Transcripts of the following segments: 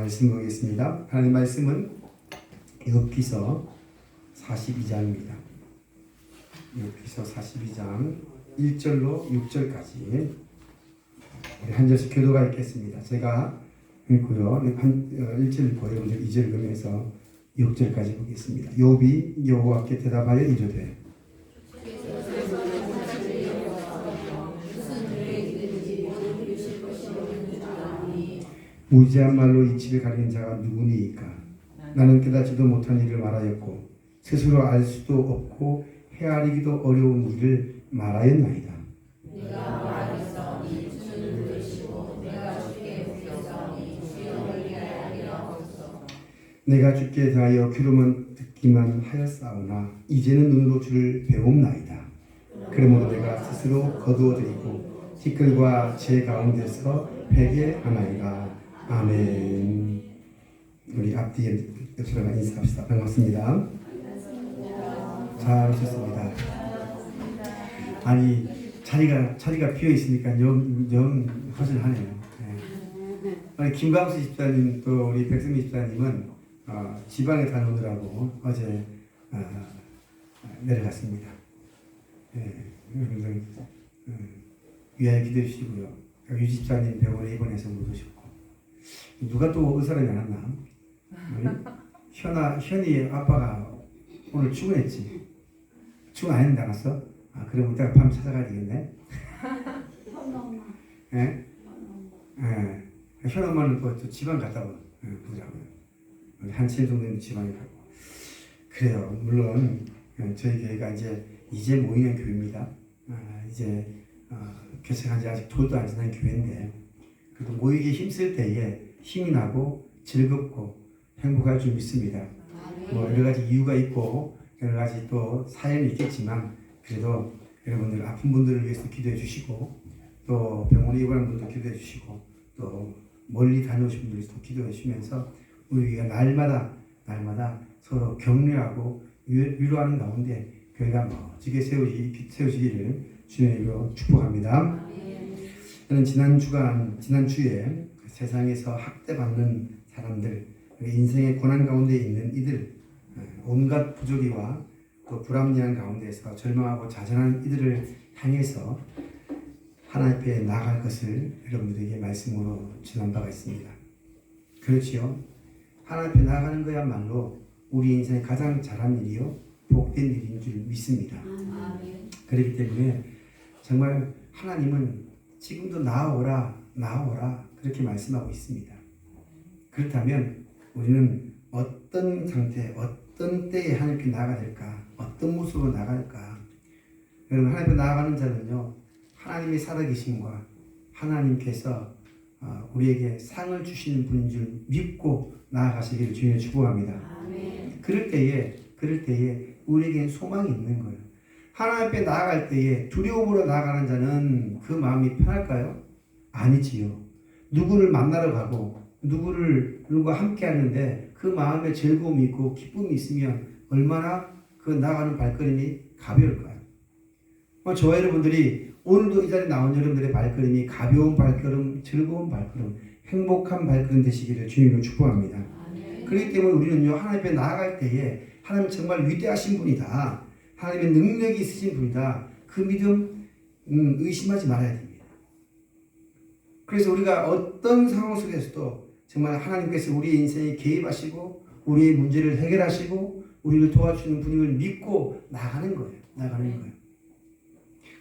말씀 보겠습니다. 하나님 말씀은 욥기서 42장입니다. 욥기서 42장 1절로 6절까지 우리 한 절씩 교도가 있겠습니다. 제가 읽고요. 1절 읽고 여러분들 2절 읽으면서 6절까지 보겠습니다. 욥이 여호와께 대답하여 이르되 무지한 말로 이 집에 가리는 자가 누구니이까? 나는 깨닫지도 못한 일을 말하였고 스스로 알 수도 없고 헤아리기도 어려운 일을 말하였나이다. 내가 말하였사오니 주는 누구시고 내가 주께 묻겠사오니 주여 멀리하여 하옵소서. 내가 주께 대하여 귀로만 듣기만 하였사오나 이제는 눈으로 주를 배움나이다. 그러므로 내가 스스로 거두어드리고 티끌과 제 가운데서 회개하나이다. 아멘. 우리 앞뒤에 옆사람과 인사합시다. 반갑습니다. 잘 오셨습니다. 아니 자리가 비어 있으니까 영 허전하네요. 네. 아니, 김광수 집사님 또 우리 백승미 집사님은 지방에 다녀오느라고 어제 내려갔습니다. 여러분들 위하여 기도해 주시고요. 유 집사님 병원에 입원해서 못 오셨고 누가 또 의사를 나왔나? 현이 아빠가 오늘 출근했지. 출근 안 했는데 나갔어? 그럼 이따가 밤 찾아가야 되겠네. 예? 예. 현 엄마는 또 지방 갔다 보자고요. 한칠 정도는 지방에 가고. 그래요. 물론 저희 교회가 이제 모이는 교회입니다. 이제 개척한 지 아직 돌도 안 지난 교회인데 그래도 모이기 힘쓸 때에 힘이 나고 즐겁고 행복할 줄 믿습니다. 뭐 여러 가지 이유가 있고 여러 가지 또 사연이 있겠지만 그래도 여러분들 아픈 분들을 위해서 기도해 주시고 또 병원에 입원한 분들 기도해 주시고 또 멀리 다녀오신 분들 위해서 기도해 주시면서 우리가 날마다 서로 격려하고 위로하는 가운데 교회가 멋지게 세워지기를 주님의 이름으로 축복합니다. 저는 지난 주에 세상에서 학대받는 사람들, 인생의 고난 가운데 있는 이들, 온갖 부조리와 또 불합리한 가운데서 절망하고 자전한 이들을 향해서 하나님 앞에 나아갈 것을 여러분들에게 말씀으로 전한 바가 있습니다. 그렇지요. 하나님 앞에 나아가는 거야말로 우리 인생의 가장 잘한 일이요 복된 일인 줄 믿습니다. 그렇기 때문에 정말 하나님은 지금도 나아오라 그렇게 말씀하고 있습니다. 그렇다면 우리는 어떤 상태, 어떤 때에 하나님께 나아가야 될까? 어떤 모습으로 나아갈까? 여러분 하나님께 나아가는 자는요 하나님의 살아계심과 하나님께서 우리에게 상을 주시는 분인 줄 믿고 나아가시기를 주님의 축복합니다. 아멘. 그럴 때에 우리에게 소망이 있는 거예요. 하나님 앞에 나아갈 때에 두려움으로 나아가는 자는 그 마음이 편할까요? 아니지요. 누구를 만나러 가고 누구와 함께 하는데 그 마음에 즐거움이 있고 기쁨이 있으면 얼마나 그 나아가는 발걸음이 가벼울까요? 저와 여러분들이 오늘도 이 자리에 나온 여러분들의 발걸음이 가벼운 발걸음, 즐거운 발걸음, 행복한 발걸음 되시기를 주님으로 축복합니다. 그렇기 때문에 우리는요 하나님 앞에 나아갈 때에 하나님 정말 위대하신 분이다. 하나님의 능력이 있으신 분이다. 그 믿음 의심하지 말아야 됩니다. 그래서 우리가 어떤 상황 속에서도 정말 하나님께서 우리의 인생에 개입하시고 우리의 문제를 해결하시고 우리를 도와주는 분임을 믿고 나가는 거예요.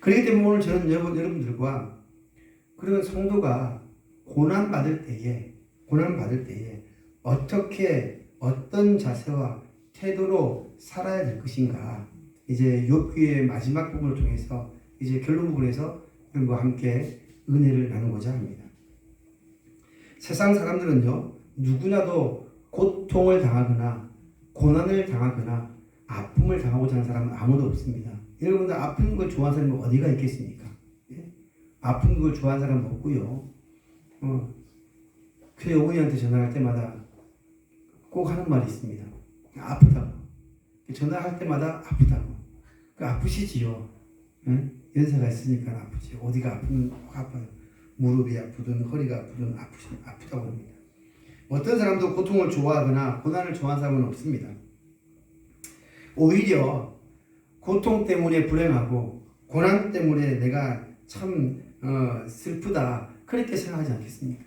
그렇기 때문에 오늘 저는 여러분들과 그런 성도가 고난받을 때에 어떻게 어떤 자세와 태도로 살아야 될 것인가 이제 욥기의 마지막 부분을 통해서 이제 결론 부분에서 여러분과 함께 은혜를 나누고자 합니다. 세상 사람들은요 누구나도 고통을 당하거나 고난을 당하거나 아픔을 당하고자 하는 사람은 아무도 없습니다. 여러분들 아픈 걸 좋아하는 사람은 어디가 있겠습니까? 예? 아픈 걸 좋아하는 사람은 없고요. 교회 어머니한테 전화할 때마다 꼭 하는 말이 있습니다. 아프다고. 전화할 때마다 아프다고. 아프시지요. 응? 연세가 있으니까 아프지. 어디가 아프면 아파요. 무릎이 아프든 허리가 아프든 아프다고 합니다. 어떤 사람도 고통을 좋아하거나 고난을 좋아하는 사람은 없습니다. 오히려 고통 때문에 불행하고 고난 때문에 내가 참 슬프다 그렇게 생각하지 않겠습니까?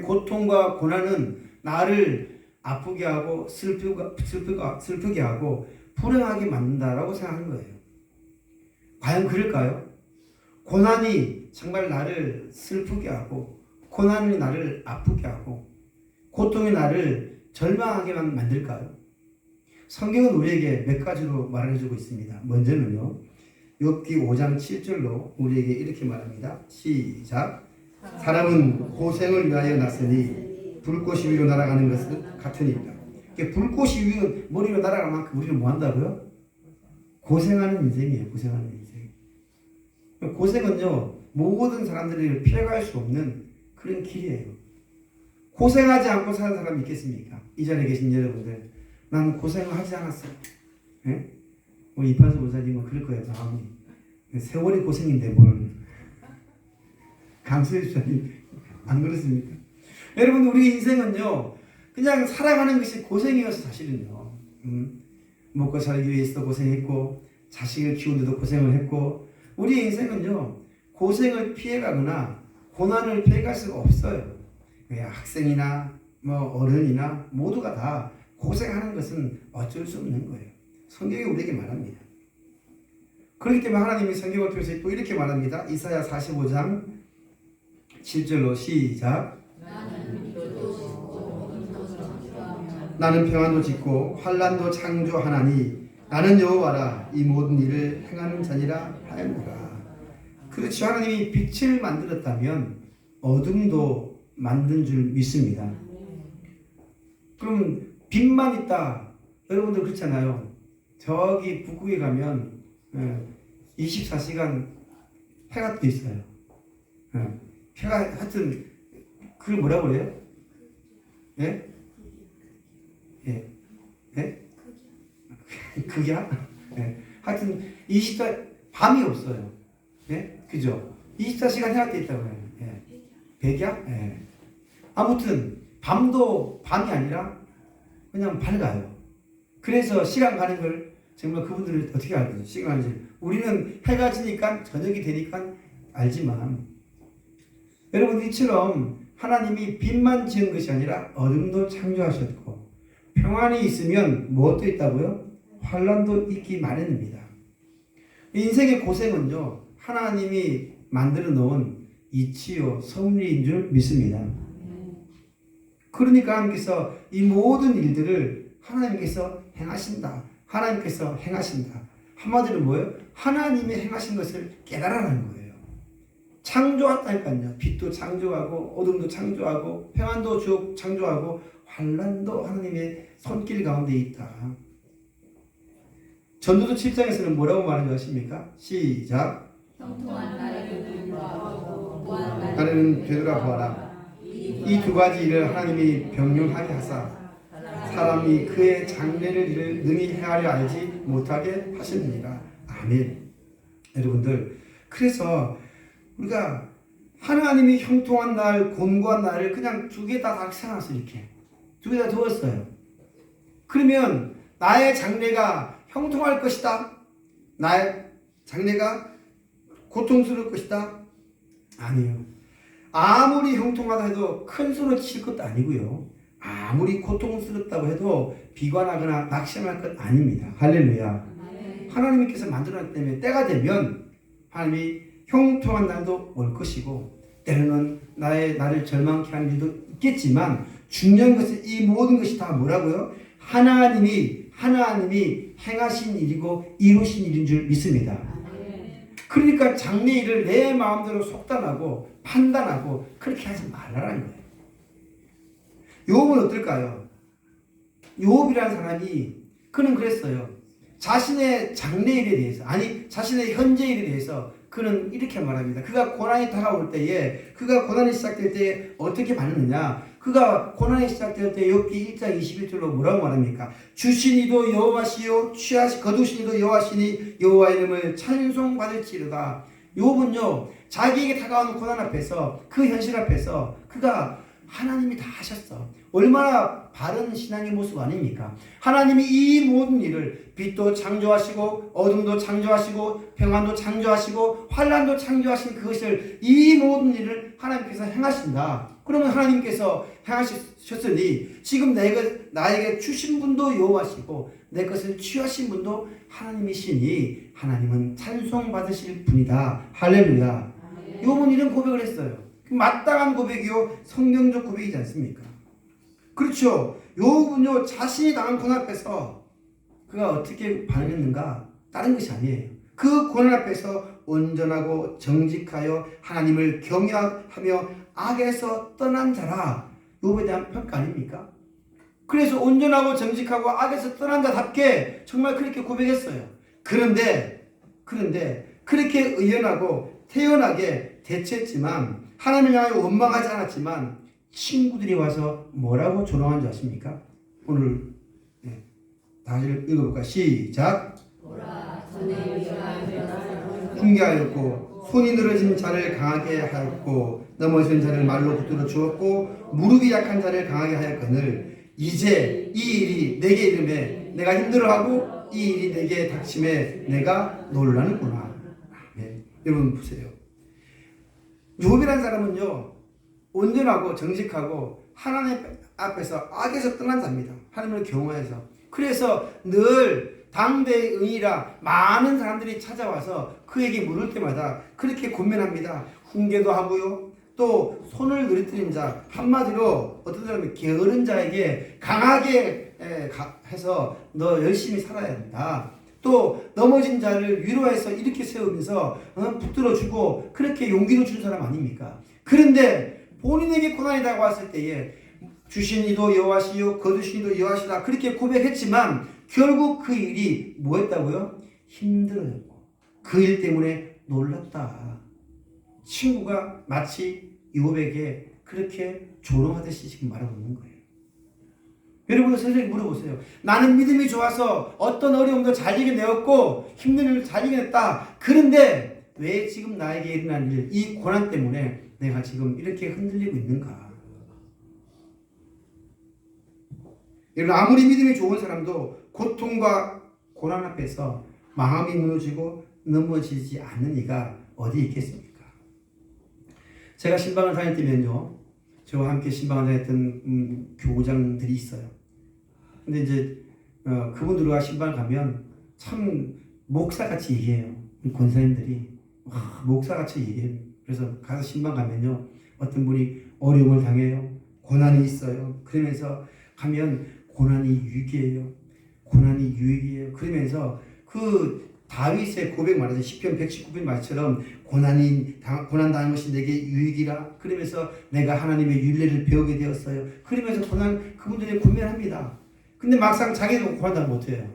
고통과 고난은 나를 아프게 하고 슬프게 하고 불행하게 만든다라고 생각하는 거예요. 과연 그럴까요? 고난이 정말 나를 슬프게 하고 고난이 나를 아프게 하고 고통이 나를 절망하게만 만들까요? 성경은 우리에게 몇 가지로 말해주고 있습니다. 먼저는요, 욥기 5장 7절로 우리에게 이렇게 말합니다. 시작. 사람은 고생을 위하여 났으니 불꽃이 위로 날아가는 것은 같으니라. 불꽃이 위로 머리로 날아갈 만큼 우리는 뭐 한다고요? 고생하는 인생이에요. 고생하는 인생. 고생은요, 모든 사람들이 피해갈 수 없는 그런 길이에요. 고생하지 않고 사는 사람이 있겠습니까? 이 자리에 계신 여러분들, 난 고생을 하지 않았어요. 예? 우리 이판수 목사님은 그럴 거예요. 마음이. 세월이 고생인데 뭘. 강수혜 주사님 안 그렇습니까? 여러분, 우리 인생은요, 그냥 살아가는 것이 고생이어서 사실은요. 먹고 살기 위해서도 고생했고 자식을 키우는데도 고생을 했고, 우리 인생은요, 고생을 피해가거나 고난을 피해갈 수가 없어요. 학생이나 뭐 어른이나 모두가 다 고생하는 것은 어쩔 수 없는 거예요. 성경이 우리에게 말합니다. 그렇기 때문에 하나님이 성경을 통해서 또 이렇게 말합니다. 이사야 45장 7절로 시작. 나는 평안도 짓고 환난도 창조하나니 나는 여호와라 이 모든 일을 행하는 자니라 하였노라. 그렇지, 하나님이 빛을 만들었다면 어둠도 만든 줄 믿습니다. 그럼 빛만 있다. 여러분들 그렇잖아요. 저기 북극에 가면 24시간 해가 떠 있어요. 해가 하여튼 그걸 뭐라고 그래요? 예? 예? 예? 극이야? 예. 하여튼 24 밤이 없어요. 예? 그죠? 24시간 해가 떠 있다고 해요. 예. 백이야? 예. 아무튼 밤도 밤이 아니라 그냥 밝아요. 그래서 시간 가는 걸 정말 그분들은 어떻게 알거든요. 시간 가는지. 우리는 해가 지니까 저녁이 되니까 알지만, 여러분, 이처럼 하나님이 빛만 지은 것이 아니라 어둠도 창조하셨고 평안이 있으면 무엇도 있다고요? 환난도 있기 마련입니다. 인생의 고생은요, 하나님이 만들어 놓은 이치요 섭리인 줄 믿습니다. 그러니까 하나님께서 이 모든 일들을 하나님께서 행하신다. 하나님께서 행하신다. 한마디로 뭐예요? 하나님이 행하신 것을 깨달아라는 거예요. 창조했다니까요. 빛도 창조하고 어둠도 창조하고 평안도 창조하고 환난도 하나님의 손길 가운데 있다. 전도서 7장에서는 뭐라고 말하는지 아십니까? 시작. 형통한 나는 되돌아보아라. 이 두 가지 일을 하나님이 병렬하게 하사 사람이 그의 장래를 일을 능히 행하려 알지 못하게 하셨느니라. 아멘. 여러분들, 그래서 우리가 하나님이 형통한 날, 곤고한 날을 그냥 두 개 다 생각해서 이렇게 두 개 다 두었어요. 그러면 나의 장래가 형통할 것이다? 나의 장래가 고통스러울 것이다? 아니에요. 아무리 형통하다 해도 큰 소리 칠 것도 아니고요. 아무리 고통스럽다고 해도 비관하거나 낙심할 것 아닙니다. 할렐루야. 하나님께서 만들어놨기 때문에 때가 되면 하나님이 형통한 날도 올 것이고 때로는 나를 절망케 하는 일도 있겠지만 중요한 것은 이 모든 것이 다 뭐라고요? 하나님이 행하신 일이고 이루신 일인 줄 믿습니다. 그러니까 장래일을 내 마음대로 속단하고 판단하고 그렇게 하지 말라는 거예요. 욥은 어떨까요? 욥이라는 사람이 그는 그랬어요. 자신의 장래일에 대해서, 아니 자신의 현재일에 대해서 그는 이렇게 말합니다. 그가 고난이 다가올 때에, 그가 고난이 시작될 때에 어떻게 반응하느냐? 그가 고난이 시작될 때 욥기 1장 21절로 뭐라고 말합니까? 주신 이도 여호와시요 거두신 이도 여호와시니 여호와 이름을 찬송받을지로다. 욥은요, 자기에게 다가오는 고난 앞에서, 그 현실 앞에서 그가 하나님이 다 하셨어. 얼마나 바른 신앙의 모습 아닙니까? 하나님이 이 모든 일을 빛도 창조하시고 어둠도 창조하시고 평안도 창조하시고 환란도 창조하신 그것을 이 모든 일을 하나님께서 행하신다. 그러면 하나님께서 행하셨으니 지금 나에게 주신 분도 여호와시고 내 것을 취하신 분도 하나님이시니 하나님은 찬송받으실 분이다. 할렐루야. 요번 이런 고백을 했어요. 마땅한 고백이요 성경적 고백이지 않습니까? 그렇죠. 요분요 자신이 당한 고난 앞에서 그가 어떻게 반응했는가 다른 것이 아니에요. 그 고난 앞에서 온전하고 정직하여 하나님을 경외하며 악에서 떠난 자라. 요거에 대한 평가 아닙니까? 그래서 온전하고 정직하고 악에서 떠난 자답게 정말 그렇게 고백했어요. 그런데 그렇게 의연하고 태연하게 대처했지만 하나님을 향하여 원망하지 않았지만 친구들이 와서 뭐라고 조롱한 줄 아십니까? 오늘 다시 읽어볼까? 시작. 훈계하였고 손이 늘어진 자를 강하게 하였고 넘어진 자를 말로 붙들어 주었고 무릎이 약한 자를 강하게 하였거늘 이제 이 일이 내게 이름에 내가 힘들어하고 이 일이 내게 닥침에 내가 놀라는구나. 네. 여러분 보세요. 욥이라는 사람은요 온전하고 정직하고 하나님 앞에서 악에서 떠난 자입니다. 하나님을 경외해서. 그래서 늘 당대의 의인이라 많은 사람들이 찾아와서 그에게 물을 때마다 그렇게 권면합니다. 훈계도 하고요. 또 손을 늘어뜨린 자, 한마디로 어떤 사람이 게으른 자에게 강하게 해서 너 열심히 살아야 된다. 또 넘어진 자를 위로해서 이렇게 세우면서 붙들어주고 그렇게 용기를 준 사람 아닙니까? 그런데 본인에게 고난이 다가왔을 때에 주신 이도 여호와시요 거두신 이도 여호와시다 그렇게 고백했지만 결국 그 일이 뭐였다고요? 힘들어졌고 그 일 때문에 놀랐다. 친구가 마치 욥에게 그렇게 조롱하듯이 지금 말하고 있는 거예요. 여러분도 선생님 물어보세요. 나는 믿음이 좋아서 어떤 어려움도 잘 이겨내었고 힘든 일을 잘 이겨냈다. 그런데 왜 지금 나에게 일어난 일, 이 고난 때문에 내가 지금 이렇게 흔들리고 있는가? 여러분 아무리 믿음이 좋은 사람도 고통과 고난 앞에서 마음이 무너지고 넘어지지 않는 이가 어디 있겠습니까? 제가 신방을 다닐 때면요. 저와 함께 신방을 다녔던 교장들이 있어요. 근데 이제 그분들과 신방을 가면 참 목사같이 얘기해요. 권사님들이 목사같이 얘기해요. 그래서 가서 신방 가면요. 어떤 분이 어려움을 당해요. 고난이 있어요. 그러면서 가면 고난이 유익이에요. 고난이 유익이에요. 그러면서 그 다윗의 고백 말하죠. 시편 119편 말처럼 고난 당한 것이 내게 유익이라. 그러면서 내가 하나님의 윤례를 배우게 되었어요. 그러면서 그분들이 권면합니다. 근데 막상 자기도 고난 못해요.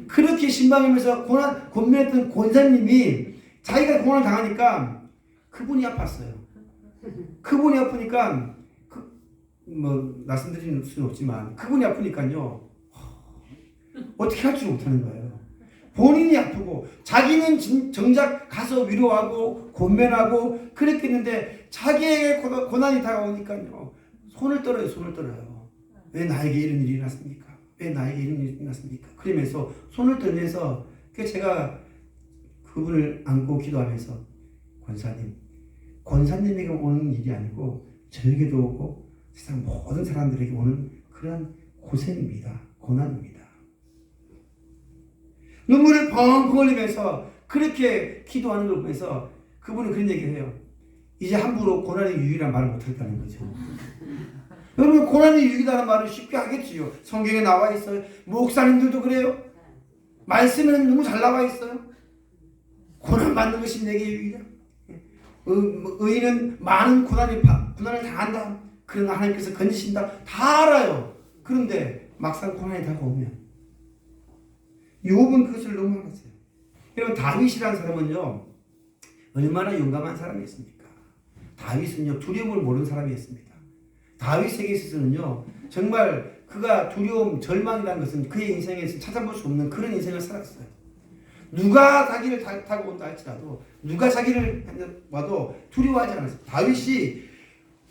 그렇게 신방하면서 권면했던 권사님이 자기가 고난을 당하니까 그분이 아팠어요. 그분이 아프니까 말씀드리는 수는 없지만 그분이 아프니까요 어떻게 할 줄 못하는 거예요. 본인이 아프고 자기는 정작 가서 위로하고 권면하고 그랬겠는데 자기에게 고난이 다가오니까요 손을 떨어요. 왜 나에게 이런 일이 일어났습니까? 왜 나에게 이런 일이 일어났습니까? 그러면서 손을 떨면서 제가 그분을 안고 기도하면서 권사님에게 오는 일이 아니고 저에게도 오고 세상 모든 사람들에게 오는 그런 고생입니다. 고난입니다. 눈물을 펑펑 흘리면서 그렇게 기도하는 걸 보면서 그분은 그런 얘기를 해요. 이제 함부로 고난이 유익이라는 말을 못하겠다는 거죠. 여러분 고난이 유익이라는 말을 쉽게 하겠지요. 성경에 나와 있어요. 목사님들도 그래요. 말씀에는 너무 잘 나와 있어요. 고난 받는 것이 내게 유익이다. 의인은 많은 고난을 당한다. 그러나 하나님께서 건지신다. 다 알아요. 그런데 막상 고난이 다가오면 욥은 그것을 너무 알았어요. 여러분 다윗이라는 사람은요 얼마나 용감한 사람이었습니까? 다윗은요 두려움을 모르는 사람이었습니다. 다윗에게 있어서는요 정말 그가 두려움, 절망이라는 것은 그의 인생에서 찾아볼 수 없는 그런 인생을 살았어요. 누가 자기를 타고 온다 할지라도 누가 자기를 와도 두려워하지 않았어요. 다윗이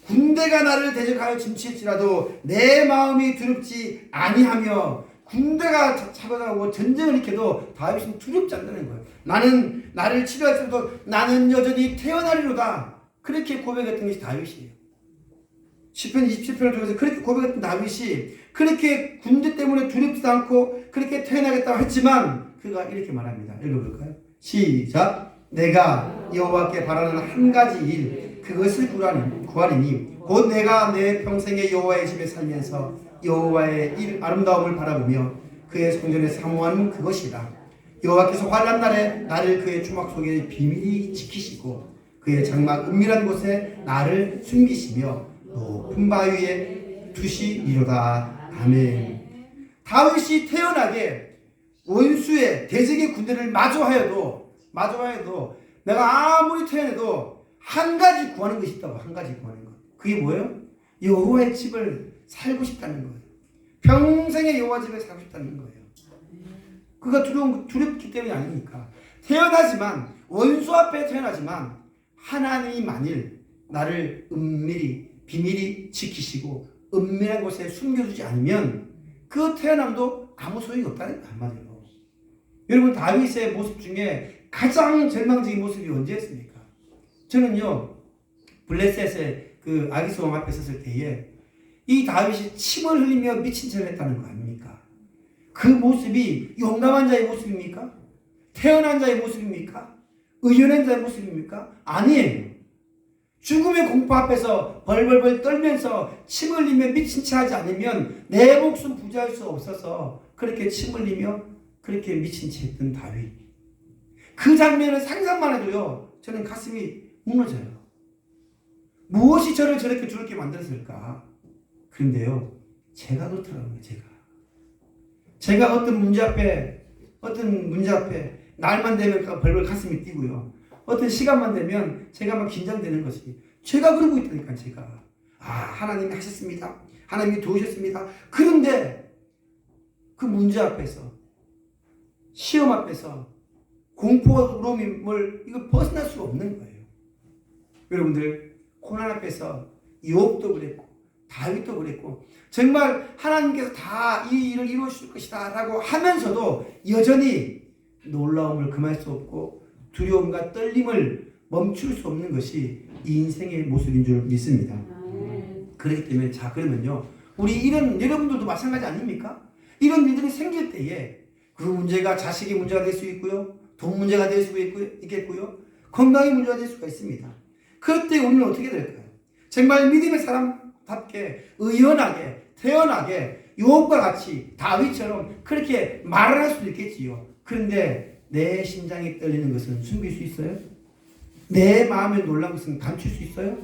군대가 나를 대적하여 침치할지라도 내 마음이 두렵지 아니하며 군대가 차고나오고 전쟁을 일으켜도 다윗은 두렵지 않다는 거예요. 나는 나를 치료할지라도 나는 여전히 태어나리로다. 그렇게 고백했던 것이 다윗이에요. 시편 27편을 통해서 그렇게 고백했던 다윗이 그렇게 군대 때문에 두렵지도 않고 그렇게 태어나겠다고 했지만 그가 이렇게 말합니다. 읽어볼까요? 시작. 내가 여호와께 바라는 한 가지 일 그것을 구하리니 곧 내가 내 평생에 여호와의 집에 살면서 여호와의 일 아름다움을 바라보며 그의 성전에 사모하는 그것이다. 여호와께서 환난 날에 나를 그의 주막 속에 비밀히 지키시고 그의 장막 은밀한 곳에 나를 숨기시며 높은 바위 위에 두시리로다. 아멘. 다윗이 태어나게 원수의 대적의 군대를 마주하여도 내가 아무리 태어나도 한 가지 구하는 것이 있다고. 한 가지 구하는 것. 그게 뭐예요? 여호와의 집을 살고 싶다는 거예요. 평생에 여호와 집에 살고 싶다는 거예요. 그가 두렵기 때문이 아니니까. 태어나지만 원수 앞에 태어나지만 하나님이 만일 나를 비밀히 지키시고 은밀한 곳에 숨겨두지 않으면 그 태어남도 아무 소용이 없다는 거예요. 한마디로. 여러분 다윗의 모습 중에 가장 절망적인 모습이 언제였습니까? 저는요 블레셋의 그 아기스 왕 앞에 섰을 때에 이 다윗이 침을 흘리며 미친 척을 했다는 거 아닙니까? 그 모습이 용감한 자의 모습입니까? 태어난 자의 모습입니까? 의연한 자의 모습입니까? 아니에요. 죽음의 공포 앞에서 벌벌벌 떨면서 침 흘리며 미친 체 하지 않으면 내 목숨 부지할 수 없어서 그렇게 침 흘리며 그렇게 미친 채 했던 다윗. 그 장면을 상상만 해도요 저는 가슴이 무너져요. 무엇이 저를 저렇게 두렵게 만들었을까? 그런데요 제가 그렇더라고요. 제가 어떤 문제 앞에 날만 되면 벌벌 가슴이 뛰고요. 어떤 시간만 되면 제가 막 긴장되는 것이 제가 그러고 있다니까. 제가 하나님이 하셨습니다. 하나님이 도우셨습니다. 그런데 그 문제 앞에서 시험 앞에서 공포로움을 이거 벗어날 수가 없는 거예요. 여러분들 고난 앞에서 욥도 그랬고 다윗도 그랬고 정말 하나님께서 다 이 일을 이루어 주실 것이다 라고 하면서도 여전히 놀라움을 금할 수 없고 두려움과 떨림을 멈출 수 없는 것이 인생의 모습인 줄 믿습니다. 그렇기 때문에 그러면요 우리 여러분들도 마찬가지 아닙니까? 이런 일들이 생길 때에 그 문제가 자식의 문제가 될 수 있고요, 돈 문제가 될 수 있겠고요, 건강의 문제가 될 수가 있습니다. 그럴 때 우리는 어떻게 될까요? 정말 믿음의 사람답게 의연하게 태연하게 욥과 같이 다윗처럼 그렇게 말을 할 수도 있겠지요. 그런데 내 심장이 떨리는 것은 숨길 수 있어요? 내 마음에 놀란 것은 감출 수 있어요?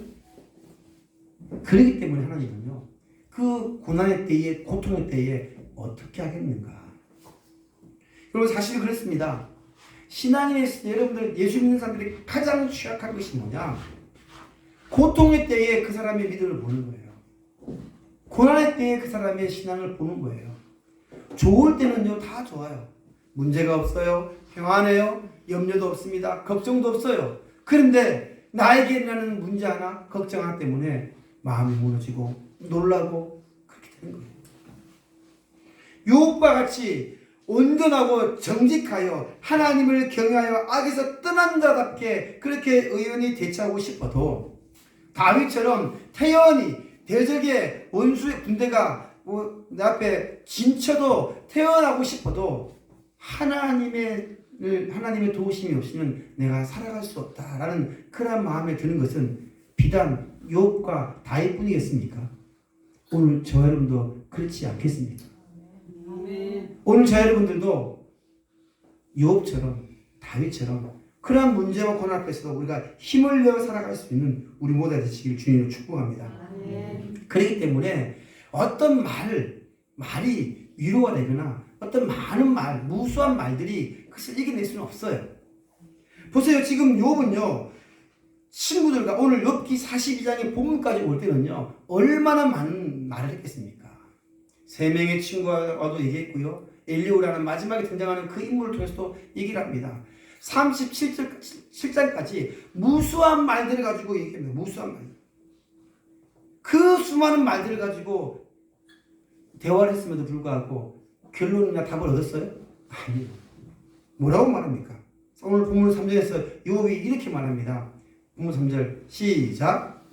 그렇기 때문에 하나님은요 그 고난의 때에 고통의 때에 어떻게 하겠는가. 여러분 사실 그렇습니다. 신앙인의 여러분들 예수 믿는 사람들이 가장 취약한 것이 뭐냐? 고통의 때에 그 사람의 믿음을 보는 거예요. 고난의 때에 그 사람의 신앙을 보는 거예요. 좋을 때는요 다 좋아요. 문제가 없어요. 평안해요. 염려도 없습니다. 걱정도 없어요. 그런데 나에게 일어나는 문제 하나, 걱정 하나 때문에 마음이 무너지고 놀라고 그렇게 되는 거예요. 욥과 같이 온전하고 정직하여 하나님을 경외하여 악에서 떠난 자답게 그렇게 의연히 대처하고 싶어도 다윗처럼 태연히 대적의 원수의 군대가 내 앞에 진쳐도 태어나고 싶어도 하나님의 도우심이 없이는 내가 살아갈 수 없다라는 그런 마음에 드는 것은 비단 욥과 다윗뿐이겠습니까? 오늘 저 여러분도 그렇지 않겠습니까? 오늘 저 여러분들도 욥처럼 다윗처럼 그러한 문제와 고난 앞에서도 우리가 힘을 내어 살아갈 수 있는 우리 모두가 되시길 주님으로 축복합니다. 그렇기 때문에 어떤 말이 위로가 되거나 어떤 많은 무수한 말들이 그것을 이겨낼 수는 없어요. 보세요. 지금 욥은요 친구들과 오늘 욥기 42장의 본문까지 올 때는요 얼마나 많은 말을 했겠습니까? 3명의 친구와도 얘기했고요. 엘리후라는 마지막에 등장하는 그 인물을 통해서도 얘기를 합니다. 37장까지 무수한 말들을 가지고 얘기합니다. 무수한 말. 그 수많은 말들을 가지고 대화를 했음에도 불구하고 결론이나 답을 얻었어요? 아니요. 뭐라고 말합니까? 오늘 본문 3절에서 욥이 이렇게 말합니다. 본문 3절 시작.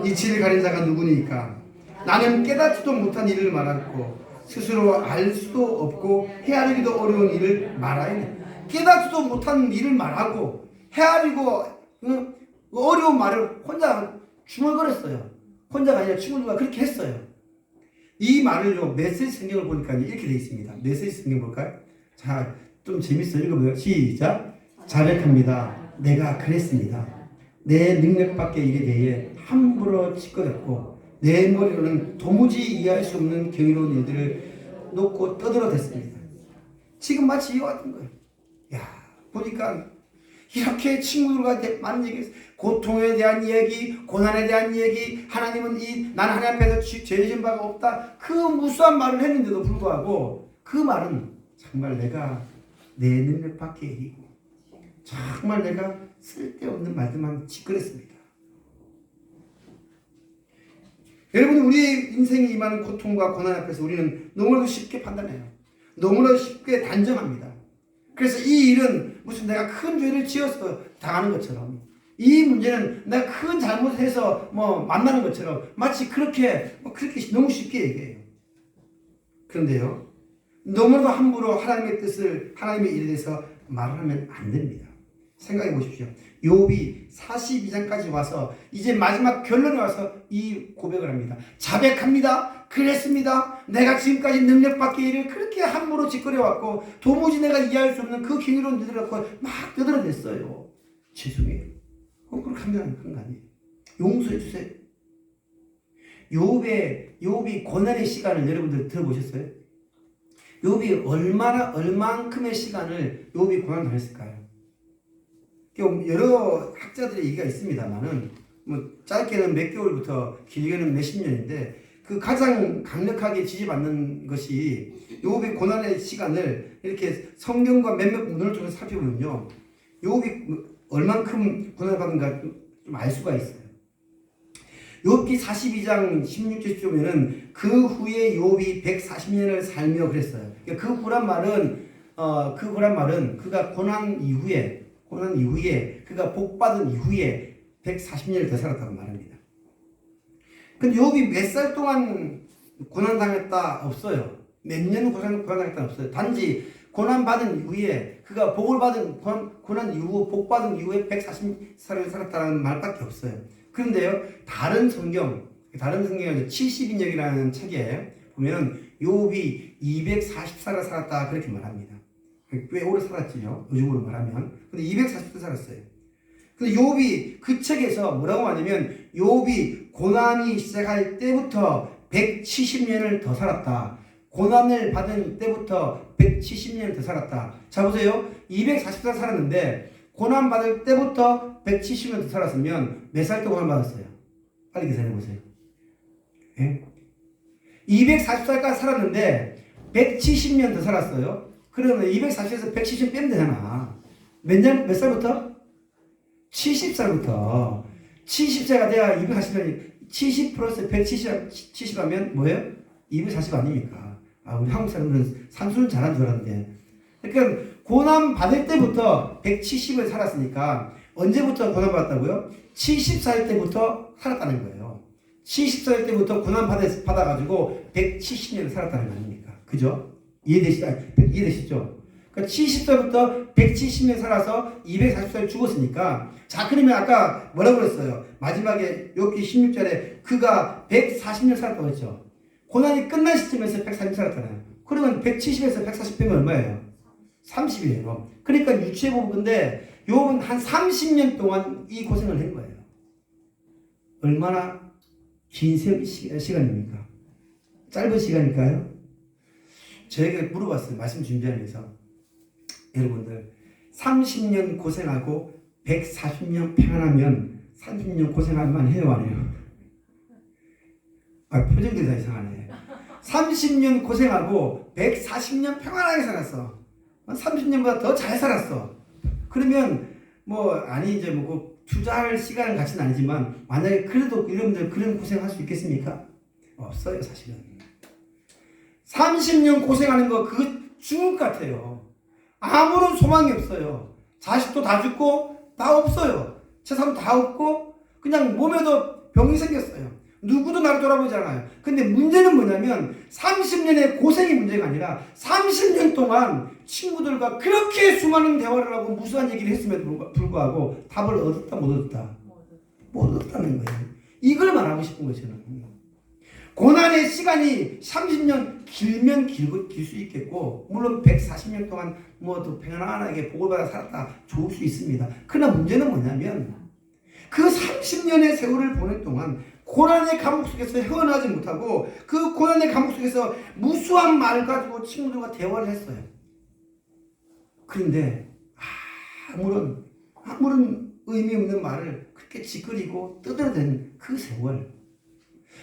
이치를 가린 자가 누구니까? 나는 깨닫지도 못한 일을 말하고 스스로 알 수도 없고 헤아리기도 어려운 일을 말하였네. 깨닫지도 못한 일을 말하고 헤아리고 어려운 말을 혼자 중얼거렸어요. 혼자가 아니라 친구들과 그렇게 했어요. 이 말을요, 메시지 성경을 보니까 이렇게 되어 있습니다. 메시지 성경 볼까요? 자, 좀 재밌어요. 읽어보세요. 시작. 자백합니다. 내가 그랬습니다. 내 능력밖의 일에 대해 함부로 짓거렸고 내 머리로는 도무지 이해할 수 없는 경이로운 일들을 놓고 떠들어댔습니다. 지금 마치 이와 같은 거예요. 야, 보니까 이렇게 친구들과 많은 얘기, 고통에 대한 이야기, 고난에 대한 이야기, 하나님은 나는 하나님 앞에서 죄진 바가 없다. 그 무수한 말을 했는데도 불구하고 그 말은 정말 내가 내 능력 밖의 일이고 정말 내가 쓸데없는 말들만 짓거렸습니다. 여러분, 우리의 인생에 임하는 고통과 고난 앞에서 우리는 너무나도 쉽게 판단해요. 너무나도 쉽게 단정합니다. 그래서 이 일은 무슨 내가 큰 죄를 지어서 당하는 것처럼, 이 문제는 내가 큰 잘못을 해서 만나는 것처럼 마치 그렇게 너무 쉽게 얘기해요. 그런데요, 너무나도 함부로 하나님의 뜻을, 하나님의 일에 대해서 말을 하면 안 됩니다. 생각해 보십시오. 욥이 42장까지 와서 이제 마지막 결론에 와서 이 고백을 합니다. 자백합니다. 그랬습니다. 내가 지금까지 능력 밖의 일을 그렇게 함부로 짓거려왔고 도무지 내가 이해할 수 없는 그 경이로운 일을 갖고 막 떠들어댔어요. 죄송해요. 그렇게 하면 그런 거 아니에요. 용서해 주세요. 욥이 고난의 시간을 여러분들 들어보셨어요? 욥이 얼만큼의 시간을 욥이 고난 당했을까요? 여러 학자들의 얘기가 있습니다만은 짧게는 몇 개월부터 길게는 몇십 년인데 그 가장 강력하게 지지받는 것이 욥의 고난의 시간을 이렇게 성경과 몇몇 문헌을 통해서 살펴보면요, 욥이 얼만큼 고난을 받은가 좀 알 수가 있어요. 욥기 42장 16절쯤에는 그 후에 욥이 140년을 살며 그랬어요. 그 후란 말은 그가 고난 이후에 그가 복받은 이후에 140년을 더 살았다고 말합니다. 근데 욥이 몇 살 동안 고난당했다 없어요. 몇 년 고난당했다 없어요. 단지 고난받은 이후에 그가 복을 받은 고난 이후 복받은 이후에 140살을 살았다는 말밖에 없어요. 그런데요, 다른 성경에 70인역이라는 책에 보면 욥이 240살을 살았다 그렇게 말합니다. 꽤 오래 살았지요, 요즘으로 말하면. 근데 240살 살았어요. 근데 욥이 그 책에서 뭐라고 하냐면 욥이 고난이 시작할 때부터 170년을 더 살았다. 고난을 받은 때부터 170년 더 살았다. 자 보세요. 240살 살았는데 고난 받을 때부터 170년 더 살았으면 몇 살 때 고난 받았어요? 빨리 계산해 보세요. 예? 240살까지 살았는데 170년 더 살았어요. 그러면 240에서 170 빼면 되잖아. 몇 살부터? 70살부터. 70세가 돼야 240년, 70 플러스 170 하면 뭐예요? 240 아닙니까? 우리 한국 사람들은 산수는 잘하는 줄 알았는데. 그러니까 고난 받을 때부터 170을 살았으니까 언제부터 고난 받았다고요? 70살 때부터 살았다는 거예요. 70살 때부터 고난 받아가지고 170년을 살았다는 거 아닙니까? 그죠? 이해되시죠? 그러니까 70살부터 170년 살아서 240살 죽었으니까, 자, 그러면 아까 뭐라고 그랬어요? 마지막에 욥기 16절에 그가 140년 살았다고 했죠. 고난이 끝난 시점에서 140년 살았잖아요. 그러면 170에서 140 빼면 얼마예요? 30이에요. 그러니까 유추해보면 근데 욥은 한 30년 동안 이 고생을 한 거예요. 얼마나 긴 시간입니까? 짧은 시간일까요? 저에게 물어봤어요. 말씀 준비하면서. 여러분들 30년 고생하고 140년 평안하면 30년 고생할 만해요, 안 해요? 표정들이 다 이상하네. 30년 고생하고 140년 평안하게 살았어. 30년보다 더 잘 살았어. 그러면 이제 투자할 시간은 같이는 아니지만 만약에 그래도 여러분들 그런 고생할 수 있겠습니까? 없어요 사실은. 30년 고생하는 거 그거 죽을 것 같아요. 아무런 소망이 없어요. 자식도 다 죽고 다 없어요. 재산도 다 없고 그냥 몸에도 병이 생겼어요. 누구도 나를 돌아보지 않아요. 근데 문제는 뭐냐면 30년의 고생이 문제가 아니라 30년 동안 친구들과 그렇게 수많은 대화를 하고 무수한 얘기를 했음에도 불구하고 답을 얻었다 못 얻었다? 못 얻었다는 거예요. 이걸 말하고 싶은 거예요 저는. 고난의 시간이 30년 길면 길 수 있겠고 물론 140년 동안 또 평안하게 복을 받아 살았다 좋을 수 있습니다. 그러나 문제는 뭐냐면 그 30년의 세월을 보낸 동안 고난의 감옥 속에서 헤어나지 못하고 그 고난의 감옥 속에서 무수한 말을 가지고 친구들과 대화를 했어요. 그런데 아무런 의미 없는 말을 그렇게 짓거리고 떠들어댄 그 세월.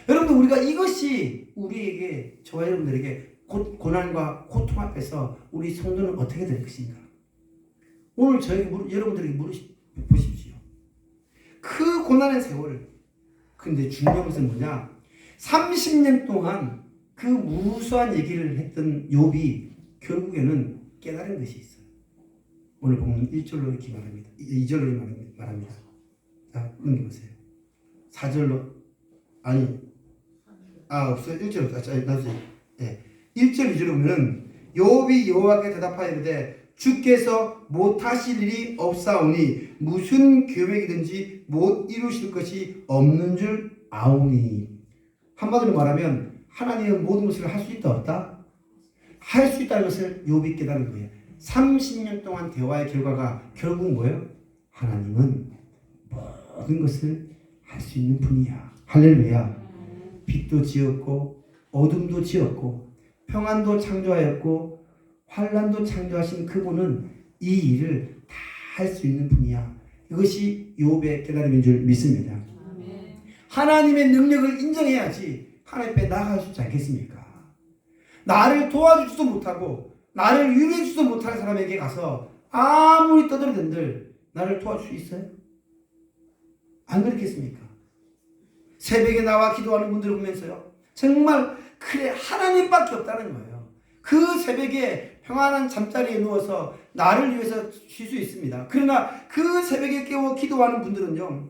여러분들 우리가 이것이 우리에게 저와 여러분들에게 고난과 고통 앞에서 우리 성도는 어떻게 될 것인가. 오늘 여러분들에게 보십시오. 그 고난의 세월. 근데 중요한 것은 뭐냐? 30년 동안 그 무수한 얘기를 했던 욥이 결국에는 깨달은 것이 있어요. 오늘 보면 1절로 이렇게 말합니다. 2절로 말합니다. 자, 넘겨보세요. 4절로 없어요. 1절 나중에 1절 2절로 보면 욥이 여호와께 대답하여 이르되 주께서 못하실 일이 없사오니 무슨 계획이든지 못 이루실 것이 없는 줄 아오니. 한마디로 말하면 하나님은 모든 것을 할 수 있다 없다? 할 수 있다는 것을 욥이 깨달은 거예요. 30년 동안 대화의 결과가 결국 뭐예요? 하나님은 모든 것을 할 수 있는 분이야. 할렐루야. 빛도 지었고 어둠도 지었고 평안도 창조하였고 환난도 창조하신 그분은 이 일을 다 할 수 있는 분이야. 이것이 욥의 깨달음인 줄 믿습니다. 하나님의 능력을 인정해야지 하나님 앞에 나아갈 수 있지 않겠습니까? 나를 도와주지도 못하고 나를 위로해주지도 못하는 사람에게 가서 아무리 떠들어댄들 나를 도와줄 수 있어요? 안 그렇겠습니까? 새벽에 나와 기도하는 분들을 보면서요 정말 그래 하나님밖에 없다는 거예요. 그 새벽에 평안한 잠자리에 누워서 나를 위해서 쉴 수 있습니다. 그러나 그 새벽에 깨워 기도하는 분들은요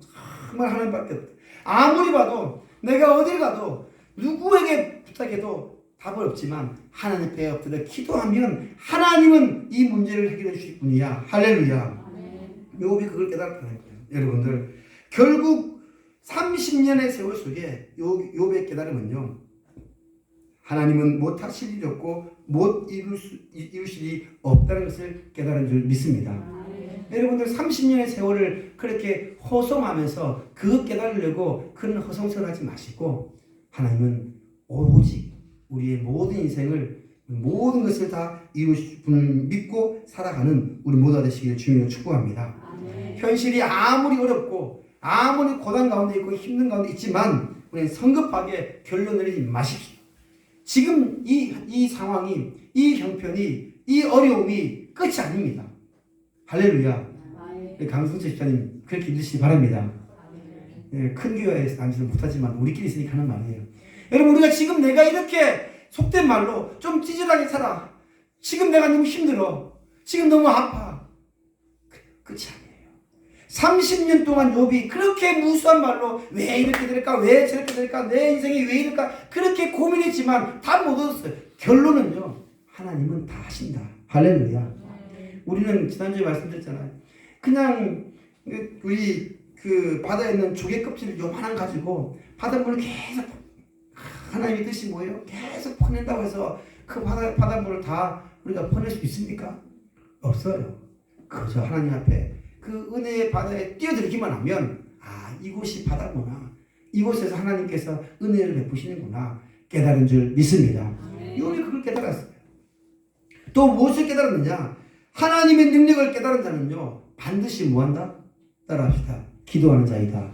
정말 하나님밖에 없다. 아무리 봐도 내가 어딜 가도 누구에게 부탁해도 답은 없지만 하나님 앞에 엎드려 기도하면 하나님은 이 문제를 해결해 주실 분이야. 할렐루야. 욥이 그걸 깨달았다는 거예요. 여러분들 결국 30년의 세월 속에 욥의 깨달음은요 하나님은 못하실 일이 없고 못 이루실 일이 없다는 것을 깨달은 줄 믿습니다. 여러분들 30년의 세월을 그렇게 허송하면서 그것 깨달으려고 그런 허송세월 하지 마시고 하나님은 오직 우리의 모든 인생을 모든 것을 다 이루실 분을 믿고 살아가는 우리 모두가 되시기를 주님으로 축복합니다. 현실이 아무리 어렵고 아무리 고난 가운데 있고 힘든 가운데 있지만 우리는 성급하게 결론 내리지 마십시오. 지금 이 상황이 이 형편이 이 어려움이 끝이 아닙니다. 할렐루야. 강승철 집사님 그렇게 믿으시기 바랍니다. 큰 교회에서 남지는 못하지만 우리끼리 있으니까 하는 말이에요. 여러분 우리가 지금 내가 이렇게 속된 말로 좀 찌질하게 살아. 지금 내가 너무 힘들어. 지금 너무 아파. 끝이 아니에요. 30년 동안 욥이 그렇게 무수한 말로 왜 이렇게 될까? 왜 저렇게 될까? 내 인생이 왜 이럴까? 그렇게 고민했지만 다 못 얻었어요. 결론은요. 하나님은 다 하신다. 할렐루야. 우리는 지난주에 말씀드렸잖아요. 그냥 우리 그 바다에 있는 조개 껍질을 요만한 가지고 바닷물을 계속 하나님의 뜻이 뭐예요? 계속 퍼낸다고 해서 그 바닷물을 다 우리가 퍼낼 수 있습니까? 없어요. 그저 하나님 앞에 그 은혜의 바다에 뛰어들기만 하면 이곳이 바다구나. 이곳에서 하나님께서 은혜를 베푸시는구나. 깨달은 줄 믿습니다. 욥이 그걸 깨달았어요. 또 무엇을 깨달았느냐? 하나님의 능력을 깨달은 자는요 반드시 뭐한다? 따라합시다. 기도하는 자이다.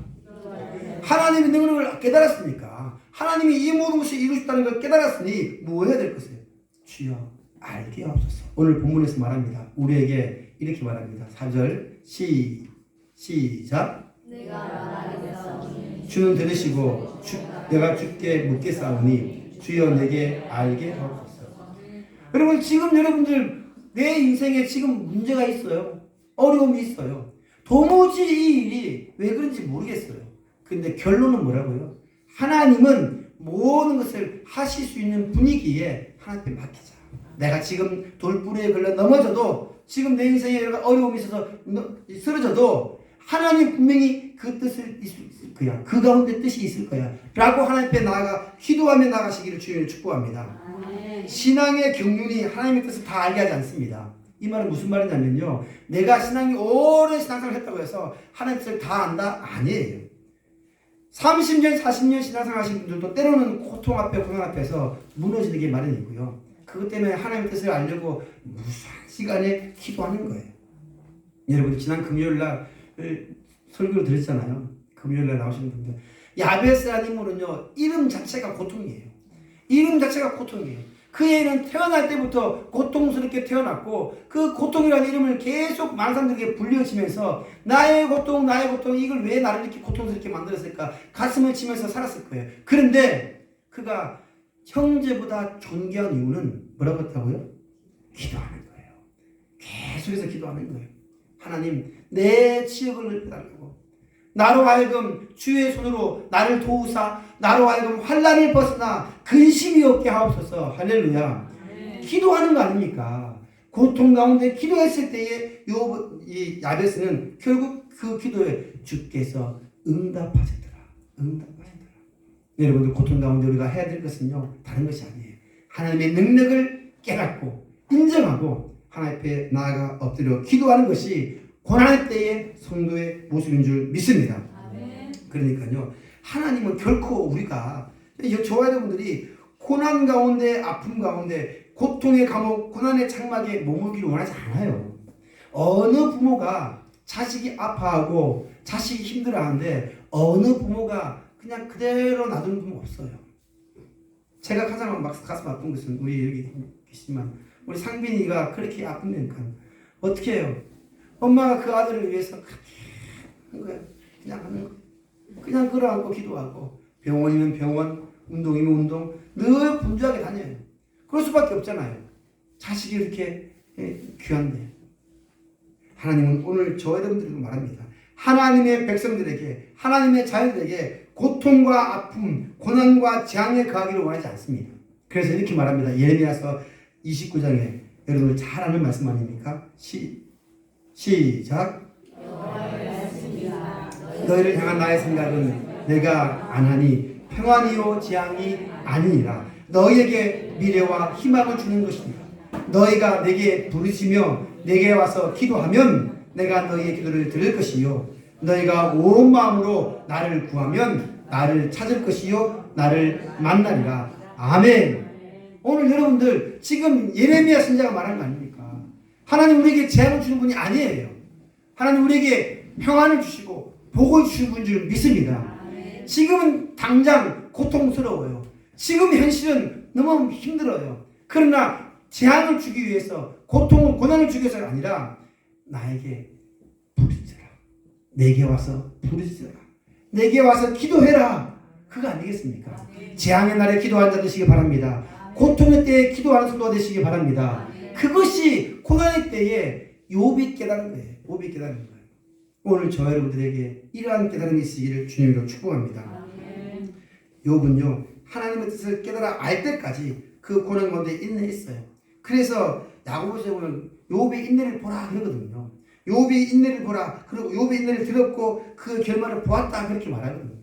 하나님의 능력을 깨달았으니까 하나님이 이 모든 것을 이루셨다는 걸 깨달았으니 뭐 해야 될 것이에요? 주여 알게 하옵소서. 오늘 본문에서 말합니다. 우리에게 이렇게 말합니다. 4절 시작. 내가 말하겠사오니 주는 들으시고 내가 주께 묻겠사오니 주여 내게 알게 하옵소서. 여러분 지금 여러분들 내 인생에 지금 문제가 있어요. 어려움이 있어요. 도무지 이 일이 왜 그런지 모르겠어요. 근데 결론은 뭐라고요? 하나님은 모든 것을 하실 수 있는 분위기에 하나님께 맡기자. 내가 지금 돌부리에 걸려 넘어져도 지금 내 인생에 어려움이 있어서 쓰러져도 하나님 분명히 그 뜻을 있을 거야. 그 가운데 뜻이 있을 거야. 라고 하나님 앞에 나아가 기도하며 나가시기를 주님을 축복합니다. 신앙의 경륜이 하나님의 뜻을 다 알게 하지 않습니다. 이 말은 무슨 말이냐면요. 내가 신앙이 오랜 신앙생활을 했다고 해서 하나님의 뜻을 다 안다? 아니에요. 30년, 40년 신앙생활 하신 분들도 때로는 고통 앞에, 고난 앞에서 무너지는 게 마련이고요. 그것 때문에 하나님의 뜻을 알려고 무수한 시간에 기도하는 거예요. 여러분 지난 금요일날 설교를 드렸잖아요. 금요일날 나오시는 분들. 야베스라는 인물은요. 이름 자체가 고통이에요. 이름 자체가 고통이에요. 그 애는 태어날 때부터 고통스럽게 태어났고 그 고통이라는 이름을 계속 많은 사람들에게 불려지면서 나의 고통 이걸 왜 나를 이렇게 고통스럽게 만들었을까 가슴을 치면서 살았을 거예요. 그런데 그가 형제보다 존귀한 이유는 뭐라고 했다고요? 기도하는 거예요. 계속해서 기도하는 거예요. 하나님 내 지역을 넓혀달라고 나로 하여금 주의 손으로 나를 도우사 나로 하여금 환난을 벗어나 근심이 없게 하옵소서. 할렐루야. 기도하는 거 아닙니까? 고통 가운데 기도했을 때에 이 야베스는 결국 그 기도에 주께서 응답하셨더라. 여러분들 고통 가운데 우리가 해야 될 것은요 다른 것이 아니에요. 하나님의 능력을 깨닫고 인정하고 하나님 앞에 나아가 엎드려 기도하는 것이 고난의 때의 성도의 모습인 줄 믿습니다. 그러니까요 하나님은 결코 우리가 저와 여러분들이 고난 가운데 아픔 가운데 고통의 감옥 고난의 장막에 머물기를 원하지 않아요. 어느 부모가 자식이 아파하고 자식이 힘들어하는데 어느 부모가 그냥 그대로 놔두는 부모 없어요. 제가 가장 가슴 아픈 것은 우리 여기 계시지만 우리 상빈이가 그렇게 아프니까 어떻게 해요? 엄마가 그 아들을 위해서 그렇게 하는 거예요. 그냥 하는 거. 그냥 끌어안고 기도하고 병원이면 병원, 운동이면 운동 늘 분주하게 다녀요. 그럴 수밖에 없잖아요. 자식이 이렇게 귀한데 하나님은 오늘 저 여러분들에게 말합니다. 하나님의 백성들에게 하나님의 자녀들에게 고통과 아픔, 고난과 재앙에 거하기를 원하지 않습니다. 그래서 이렇게 말합니다. 예레미야서 29장에 여러분 잘 아는 말씀 아닙니까? 시작. 너희를 향한 나의 생각은 내가 안 하니 평안이요 재앙이 아니니라. 너희에게 미래와 희망을 주는 것입니다. 너희가 내게 부르시며 내게 와서 기도하면 내가 너희의 기도를 들을 것이요 너희가 온 마음으로 나를 구하면 나를 찾을 것이요 나를 만나리라. 아멘. 오늘 여러분들 지금 예레미야 선지자가 말하는 거 아닙니까? 하나님 우리에게 재앙을 주는 분이 아니에요. 하나님 우리에게 평안을 주시고 복을 주신 분인 줄 믿습니다. 지금은 당장 고통스러워요. 지금 현실은 너무 힘들어요. 그러나 재앙을 주기 위해서 고통을 고난을 주기 위해서가 아니라 나에게 부르짖어라. 내게 와서 부르짖어라. 내게 와서 기도해라. 그거 아니겠습니까? 재앙의 날에 기도하는 자 되시기 바랍니다. 고통의 때에 기도하는 성도가 되시기 바랍니다. 그것이 고난의 때에 욥이 깨달은 거예요. 욥이 깨달은 거예요. 오늘 저 여러분들에게 이러한 깨달음이 있으기를 주님으로 축복합니다. 욥은요 하나님의 뜻을 깨달아 알 때까지 그 고난 가운데 인내했어요. 그래서 야고보서에 보면 욥의 인내를 보라 그러거든요. 욥이 인내를 보라. 그리고 욥의 인내를 들었고 그 결말을 보았다 그렇게 말하거든요.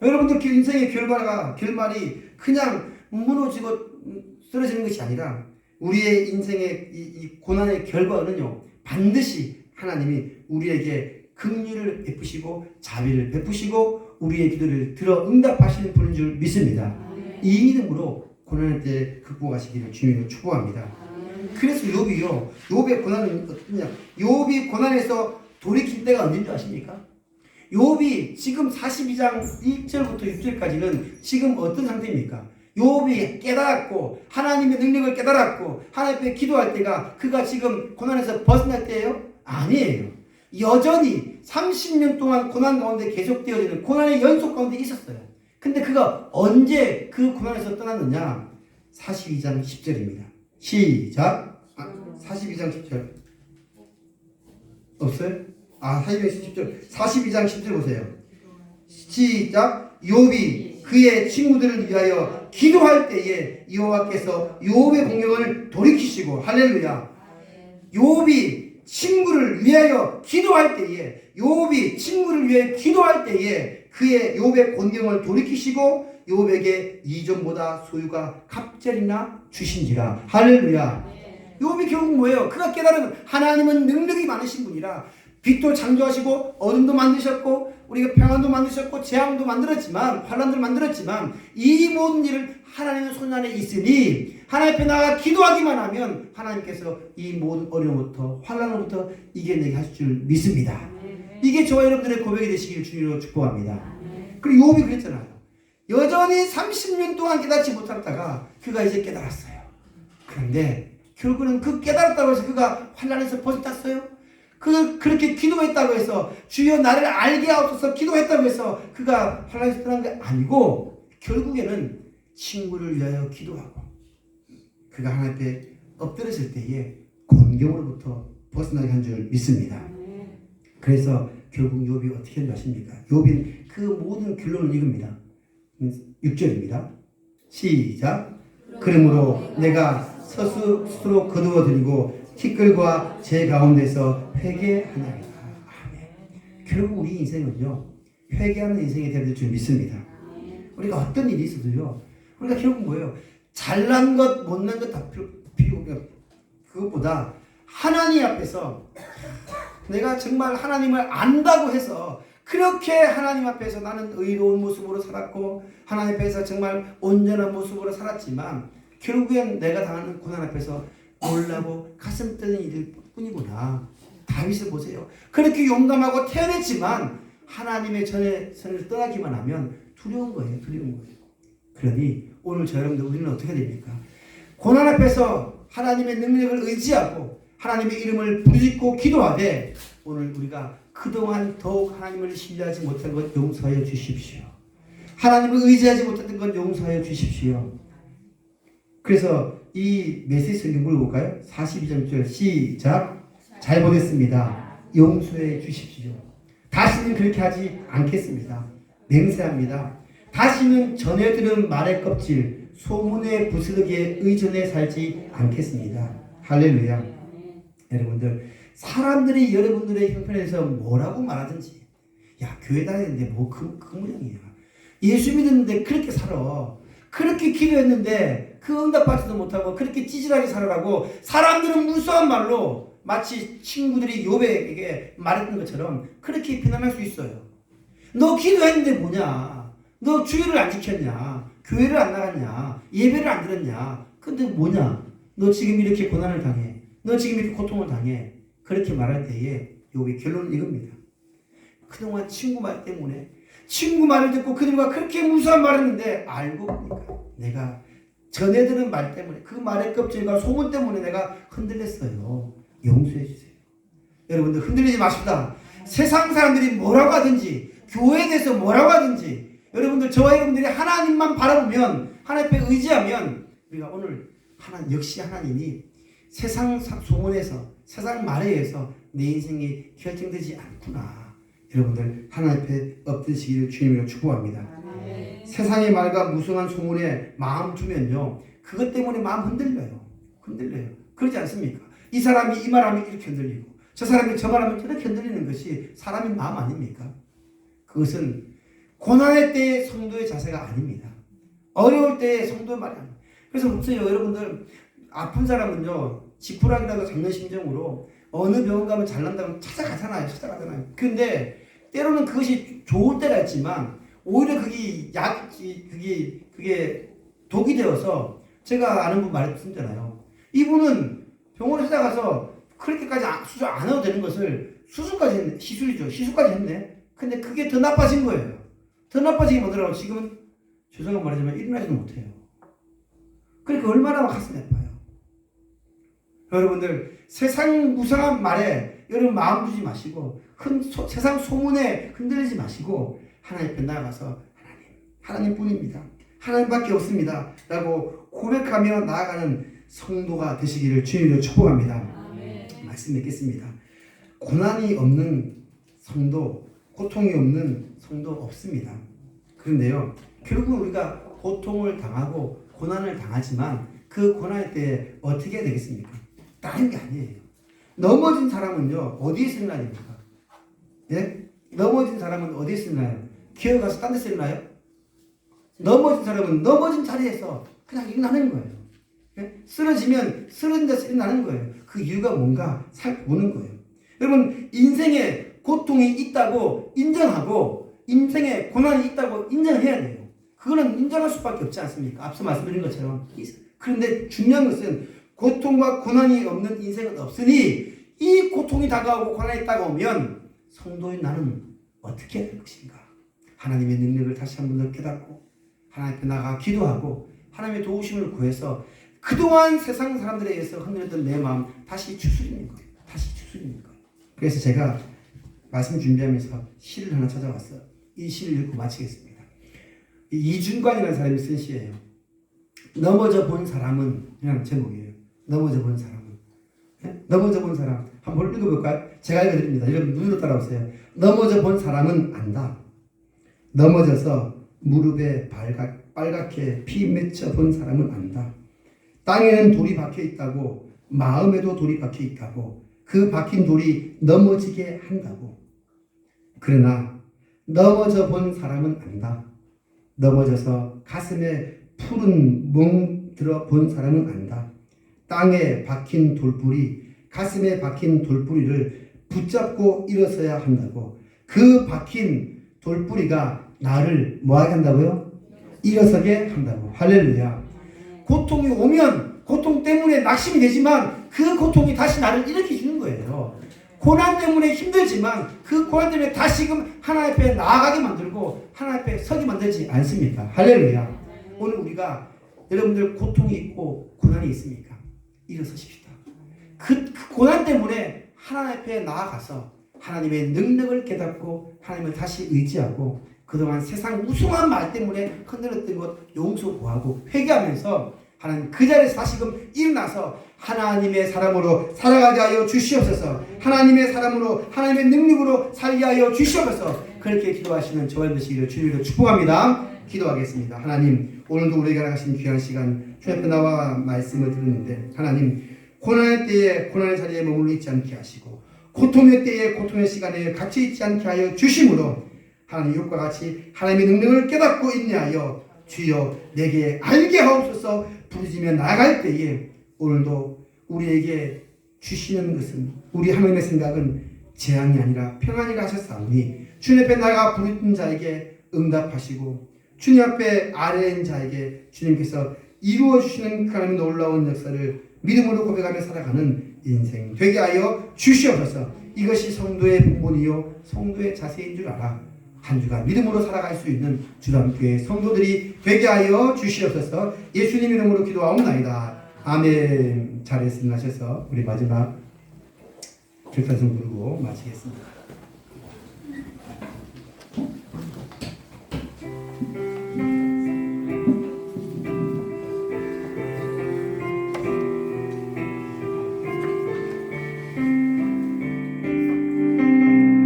여러분들 인생의 결말이 그냥 무너지고 쓰러지는 것이 아니라 우리의 인생의 이 고난의 결과는요 반드시 하나님이 우리에게 긍휼을 베푸시고 자비를 베푸시고 우리의 기도를 들어 응답하시는 분인 줄 믿습니다. 이 믿음으로 고난의 때 극복하시기를 주님으로 축복합니다. 그래서 욥의 고난은 어떠냐? 욥이 고난에서 돌이킬 때가 언제인 줄 아십니까? 욥이 지금 42장 1절부터 6절까지는 지금 어떤 상태입니까? 욥이 깨달았고 하나님의 능력을 깨달았고 하나님 앞에 기도할 때가 그가 지금 고난에서 벗어날 때예요? 아니에요. 여전히 요압이 30년 동안 고난 가운데 계속되어지는 고난의 연속 가운데 있었어요. 근데 그가 언제 그 고난에서 떠났느냐? 42장 10절입니다. 시작. 42장 10절. 없어요? 42장 10절. 42장 10절 보세요. 시작. 요압이 그의 친구들을 위하여 기도할 때에 여호와께서 요압의 공경을 돌이키시고, 할렐루야. 요압이 친구를 위하여 기도할 때에, 요압이 친구를 위해 기도할 때에 그의 요압의 곤경을 돌이키시고 요압에게 이전보다 소유가 갑절이나 주신지라. 할렐루야. 요압이 결국 뭐예요? 그가 깨달은 하나님은 능력이 많으신 분이라 빛도 창조하시고 어둠도 만드셨고 우리가 평안도 만드셨고 재앙도 만들었지만 환난도 만들었지만 이 모든 일을 하나님의 손 안에 있으니 하나님 앞에 나가 기도하기만 하면 하나님께서 이 모든 어려움부터 환난으로부터 이겨내게 하실 줄 믿습니다. 이게 저와 여러분들의 고백이 되시길 주님으로 축복합니다. 그리고 요압이 그랬잖아요. 여전히 30년 동안 깨닫지 못했다가 그가 이제 깨달았어요. 그런데 결국은 그 깨달았다고 해서 그가 환난에서 벗어났어요? 그렇게 기도했다고 해서 주여 나를 알게 하옵소서 기도했다고 해서 그가 환난에서 떠난 게 아니고 결국에는 친구를 위하여 기도하고 그가 하나님 앞에 엎드렸을 때에 곤경으로부터 벗어나게 한 줄 믿습니다. 그래서 결국 요압이 어떻게 한지 아십니까? 요압은 그 모든 결론을 이겁니다. 6절입니다. 시작. 그러므로 내가 스스로 거두어드리고 티끌과 제 가운데서 회개하나이다. 아멘. 결국 우리 인생은요 회개하는 인생이 되어야 될 줄 믿습니다. 우리가 어떤 일이 있어도요 우리가 결국 뭐예요? 잘난 것 못난 것 다 필요 그것보다 하나님 앞에서 내가 정말 하나님을 안다고 해서 그렇게 하나님 앞에서 나는 의로운 모습으로 살았고 하나님 앞에서 정말 온전한 모습으로 살았지만 결국엔 내가 당하는 고난 앞에서 놀라고 가슴 떨리는 일일 뿐이구나. 다윗을 보세요. 그렇게 용감하고 태어났지만 하나님의 선을 떠나기만 하면 두려운 거예요. 두려운 거예요. 그러니 오늘 저 여러분들 우리는 어떻게 됩니까? 고난 앞에서 하나님의 능력을 의지하고 하나님의 이름을 부르짖고 기도하되 오늘 우리가 그동안 더욱 하나님을 신뢰하지 못한 것 용서하여 주십시오. 하나님을 의지하지 못했던 것 용서하여 주십시오. 그래서 이 메시지 성경 물어볼까요? 42장 6절 시작. 잘 보겠습니다. 용서해 주십시오. 다시는 그렇게 하지 않겠습니다. 맹세합니다. 다시는 전해 들은 말의 껍질 소문의 부스러기에 의존해 살지 않겠습니다. 할렐루야. 여러분들 사람들이 여러분들의 형편에서 뭐라고 말하든지 야 교회 다니는데 뭐 그 모양이야. 예수 믿었는데 그렇게 살아. 그렇게 기도했는데 그 응답받지도 못하고 그렇게 찌질하게 살아라고 사람들은 무수한 말로 마치 친구들이 요압에게 말했던 것처럼 그렇게 비난할 수 있어요. 너 기도했는데 뭐냐? 너 주일을 안 지켰냐? 교회를 안 나갔냐? 예배를 안 드렸냐? 근데 뭐냐? 너 지금 이렇게 고난을 당해. 너 지금 이렇게 고통을 당해. 그렇게 말할 때에 요압의 결론은 이겁니다. 그동안 친구 말 때문에 친구 말을 듣고 그들과 그렇게 무수한 말을 했는데 알고 보니까 내가 전해 들은 말 때문에 그 말의 껍질과 소문 때문에 내가 흔들렸어요. 용서해 주세요. 여러분들 흔들리지 마십시다. 세상 사람들이 뭐라고 하든지 교회에 대해서 뭐라고 하든지 여러분들 저와 여러분들이 하나님만 바라보면 하나님 앞에 의지하면 우리가 오늘 역시 하나님이 세상 소문에서 세상 말에 의해서 내 인생이 결정되지 않구나. 여러분들 하나님 앞에 엎드시기를 주님으로 축복합니다. 세상의 말과 무성한 소문에 마음 두면요 그것 때문에 마음 흔들려요. 그러지 않습니까? 이 사람이 이 말하면 이렇게 흔들리고 저 사람이 저 말하면 저렇게 흔들리는 것이 사람의 마음 아닙니까? 그것은 고난의 때의 성도의 자세가 아닙니다. 어려울 때의 성도의 말이 아닙니다. 그래서 보세요 여러분들 아픈 사람은요 지푸라기라도 잡는 심정으로 어느 병원 가면 잘난다고 찾아가잖아요. 근데 때로는 그것이 좋을 때가 있지만 오히려 그게 그게 독이 되어서 제가 아는 분 말했잖아요. 이분은 병원에 찾아가서 그렇게까지 수술 안 해도 되는 것을 수술까지 했네. 시술까지 했네. 근데 그게 더 나빠진 거예요. 더 나빠지게 만들어서 지금은 죄송한 말이지만 일어나지도 못해요. 그러니까 얼마나 가슴이 아파요. 여러분들 세상 무상한 말에 여러분 마음 주지 마시고 세상 소문에 흔들리지 마시고 하나님 앞에 나아가서 하나님뿐입니다. 하나님밖에 없습니다. 라고 고백하며 나아가는 성도가 되시기를 주님으로 축복합니다. 말씀 맺겠습니다. 고난이 없는 성도, 고통이 없는 성도 없습니다. 그런데요, 결국 우리가 고통을 당하고 고난을 당하지만 그 고난의 때에 어떻게 해야 되겠습니까? 다른 게 아니에요. 넘어진 사람은요, 어디에 일어나야 됩니까? 예? 넘어진 사람은 어디에 일어나요? 기어가서 딴 데서 일어나요? 넘어진 사람은 넘어진 자리에서 그냥 일어나는 거예요. 예? 쓰러지면 쓰러진 데서 일어나는 거예요. 그 이유가 뭔가 살펴보는 거예요. 여러분, 인생에 고통이 있다고 인정하고 인생에 고난이 있다고 인정해야 돼요. 그거는 인정할 수밖에 없지 않습니까? 앞서 말씀드린 것처럼. 그런데 중요한 것은 고통과 고난이 없는 인생은 없으니 이 고통이 다가오고 고난이 다가오면 성도인 나는 어떻게 해야 될 것인가? 하나님의 능력을 다시 한번 더 깨닫고 하나님 앞에 나가 기도하고 하나님의 도우심을 구해서 그동안 세상 사람들에 의해서 흔들렸던 내 마음 다시 추스리는 거예요. 다시 추스리는 거예요. 그래서 제가 말씀 준비하면서 시를 하나 찾아왔어요. 이 시를 읽고 마치겠습니다. 이준관이라는 사람이 쓴 시예요. 넘어져 본 사람은, 그냥 제목이에요. 넘어져 본 사람은. 네? 넘어져 본 사람. 한번 읽어볼까요? 제가 읽어드립니다. 여러분 눈으로 따라오세요. 넘어져 본 사람은 안다. 넘어져서 무릎에 빨갛게 피 맺혀 본 사람은 안다. 땅에는 돌이 박혀 있다고, 마음에도 돌이 박혀 있다고, 그 박힌 돌이 넘어지게 한다고. 그러나 넘어져 본 사람은 안다. 넘어져서 가슴에 푸른 멍 들어 본 사람은 안다. 땅에 박힌 돌뿌리, 가슴에 박힌 돌뿌리를 붙잡고 일어서야 한다고. 그 박힌 돌뿌리가 나를 뭐하게 한다고요? 일어서게 한다고. 할렐루야. 고통이 오면 고통 때문에 낙심이 되지만 그 고통이 다시 나를 일으켜주는 거예요. 고난 때문에 힘들지만 그 고난 때문에 다시금 하나님 앞에 나아가게 만들고 하나님 앞에 서게 만들지 않습니까? 할렐루야. 오늘 우리가 여러분들 고통이 있고 고난이 있습니까? 일어서십시다. 그 고난 때문에 하나님 앞에 나아가서 하나님의 능력을 깨닫고 하나님을 다시 의지하고 그동안 세상 우승한 말 때문에 흔들렸던 것 용서 구하고 회개하면서 하나님 그 자리에서 다시금 일어나서 하나님의 사람으로 살아가게 하여 주시옵소서. 하나님의 사람으로 하나님의 능력으로 살게 하여 주시옵소서. 그렇게 기도하시는 저와 되시기를 주님으로 축복합니다. 기도하겠습니다. 하나님, 오늘도 우리에게 하신 귀한 시간 주 앞에 나와 말씀을 들었는데 하나님, 고난의 때에 고난의 자리에 머물러 있지 않게 하시고 고통의 때에 고통의 시간에 갇혀 있지 않게 하여 주심으로 하나님 이것과 같이 하나님의 능력을 깨닫고 인내하여 주여 내게 알게 하옵소서 부르짖으며 나아갈 때에 오늘도 우리에게 주시는 것은 우리 하나님의 생각은 재앙이 아니라 평안이라 하셨사오니 주님 앞에 나아가 부르짖는 자에게 응답하시고 주님 앞에 아뢰는 자에게 주님께서 이루어 주시는 그 하나님의 놀라운 역사를 믿음으로 고백하며 살아가는 인생 되게 하여 주시옵소서. 이것이 성도의 본분이요 성도의 자세인 줄 알아. 한 주간 믿음으로 살아갈 수 있는 주담교회 성도들이 되게 하여 주시옵소서. 예수님 이름으로 기도하옵나이다. 아멘. 잘했습니다 하셔서 우리 마지막 결단성 부르고 마치겠습니다.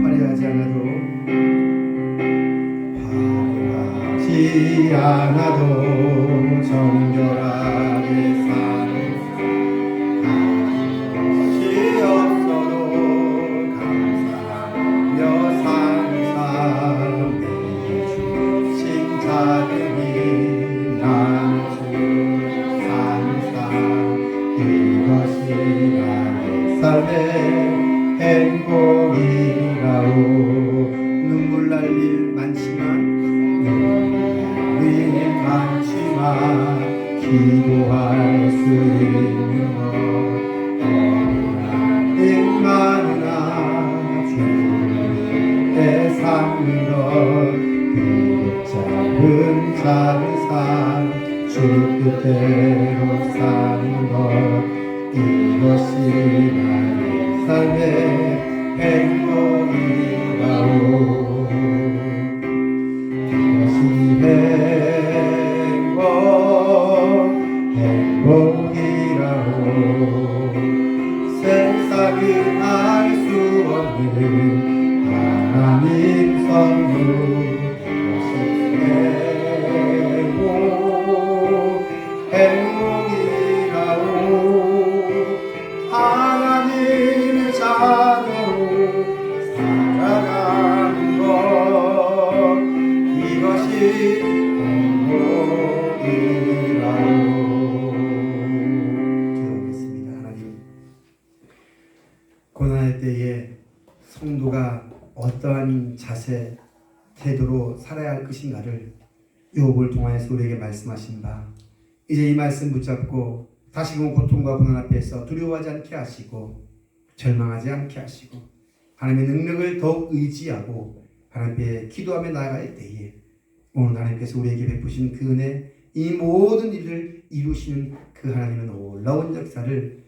화려하지 않아도 정결하게 사는 것이 없어도 감사하며 사는 삶 내게 주신 작은 일 나는 사는 삶 이것이 나의 삶의 행복이라오. 눈물 날 일 많지만 기도할 수 있는 것 하나님만이나 주의 삼는 것 그 짧은 삶 주 뜻대로 사는 것 이것이 나의 삶의 행복이라오 그것이 행복이라오 세상은 알 수 없는 하나님 선물 그것이 행복이라오 하나님의 자녀로 살아가는 것 이것이 행복이라오. 기도하겠습니다. 하나님, 고난의 때에 성도가 어떠한 자세, 태도로 살아야 할 것인가를 욥을 통하여서 우리에게 말씀하신 바, 이제 이 말씀 붙잡고 다시금 고통과 고난 앞에서 두려워하지 않게 하시고 절망하지 않게 하시고 하나님의 능력을 더욱 의지하고 하나님 앞에 기도하며 나아갈 때에 오늘 하나님께서 우리에게 베푸신 그 은혜, 이 모든 일을 이루시는 그 하나님의 놀라운 역사를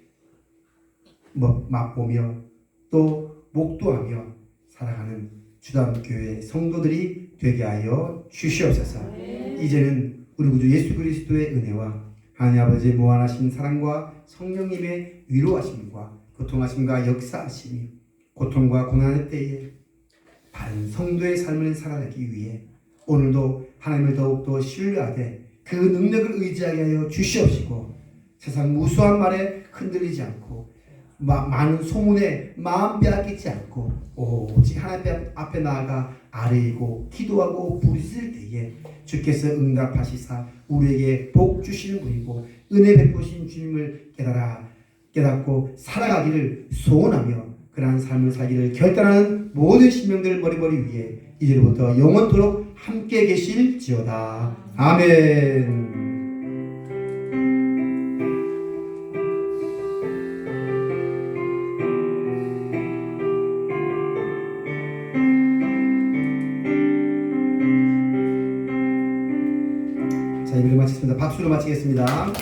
맛보며 또 목도하며 살아가는 주담교회 성도들이 되게 하여 주시옵소서. 이제는 우리 구주 예수 그리스도의 은혜와 하나님 아버지의 무한하신 사랑과 성령님의 위로하심과 고통하심과 역사하심이 고통과 고난의 때에 바른 성도의 삶을 살아가기 위해 오늘도 하나님을 더욱더 신뢰하되 그 능력을 의지하게 하여 주시옵시고 세상 무수한 말에 흔들리지 않고 많은 소문에 마음 빼앗기지 않고 오직 하나님 앞에 나아가 아뢰이고 기도하고 부르실 때에 주께서 응답하시사 우리에게 복 주시는 분이고 은혜 베푸신 주님을 깨닫고 살아가기를 소원하며 그러한 삶을 살기를 결단하는 모든 신명들 머리머리 위에 이제부터 영원토록 함께 계실지어다. 아멘. 자, 예배를 마치겠습니다. 박수로 마치겠습니다.